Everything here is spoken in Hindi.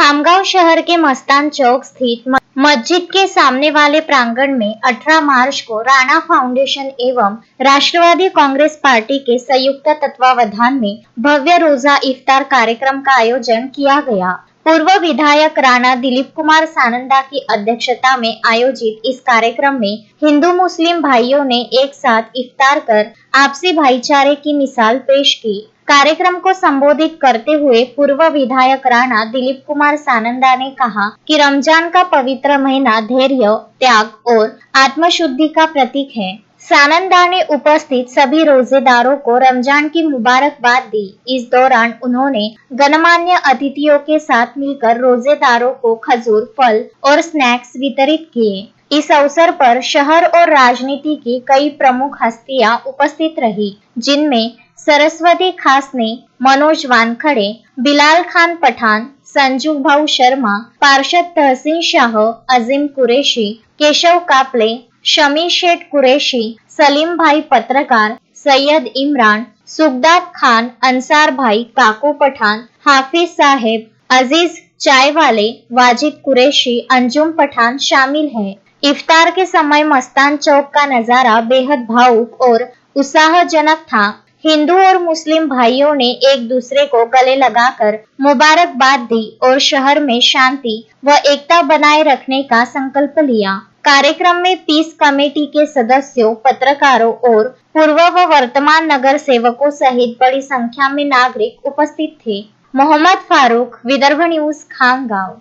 खामगांव शहर के मस्तान चौक स्थित मस्जिद के सामने वाले प्रांगण में 18 मार्च को राणा फाउंडेशन एवं राष्ट्रवादी कांग्रेस पार्टी के संयुक्त तत्वावधान में भव्य रोजा इफ्तार कार्यक्रम का आयोजन किया गया। पूर्व विधायक राणा दिलीप कुमार सानंदा की अध्यक्षता में आयोजित इस कार्यक्रम में हिंदू मुस्लिम भाइयों ने एक साथ इफ्तार कर आपसी भाईचारे की मिसाल पेश की। कार्यक्रम को संबोधित करते हुए पूर्व विधायक राणा दिलीप कुमार सानंदा ने कहा कि रमजान का पवित्र महीना धैर्य, त्याग और आत्मशुद्धि का प्रतीक है। सानंदा ने उपस्थित सभी रोजेदारों को रमजान की मुबारकबाद दी। इस दौरान उन्होंने गणमान्य अतिथियों के साथ मिलकर रोजेदारों को खजूर, फल और स्नैक्स वितरित किए। इस अवसर पर शहर और राजनीति की कई प्रमुख हस्तियां उपस्थित रही, जिनमें सरस्वती खासने, मनोज वानखड़े, बिलाल खान पठान, संजू भाऊ शर्मा, पार्षद तहसीन शाह, अजीम कुरैशी, केशव कापले, शमी शेठ कुरैशी, सलीम भाई पत्रकार, सैयद इमरान, सुखदात खान, अंसार भाई, काकू पठान, हाफिज साहेब, अजीज चायवाले, वाजिद कुरैशी, अंजुम पठान शामिल हैं। इफ्तार के समय मस्तान चौक का नजारा बेहद भावुक और उत्साहजनक था। हिंदू और मुस्लिम भाइयों ने एक दूसरे को गले लगाकर मुबारकबाद दी और शहर में शांति व एकता बनाए रखने का संकल्प लिया। कार्यक्रम में पीस कमेटी के सदस्यों, पत्रकारों और पूर्व व वर्तमान नगर सेवकों सहित बड़ी संख्या में नागरिक उपस्थित थे। मोहम्मद फारूक, विदर्भ न्यूज, खामगांव।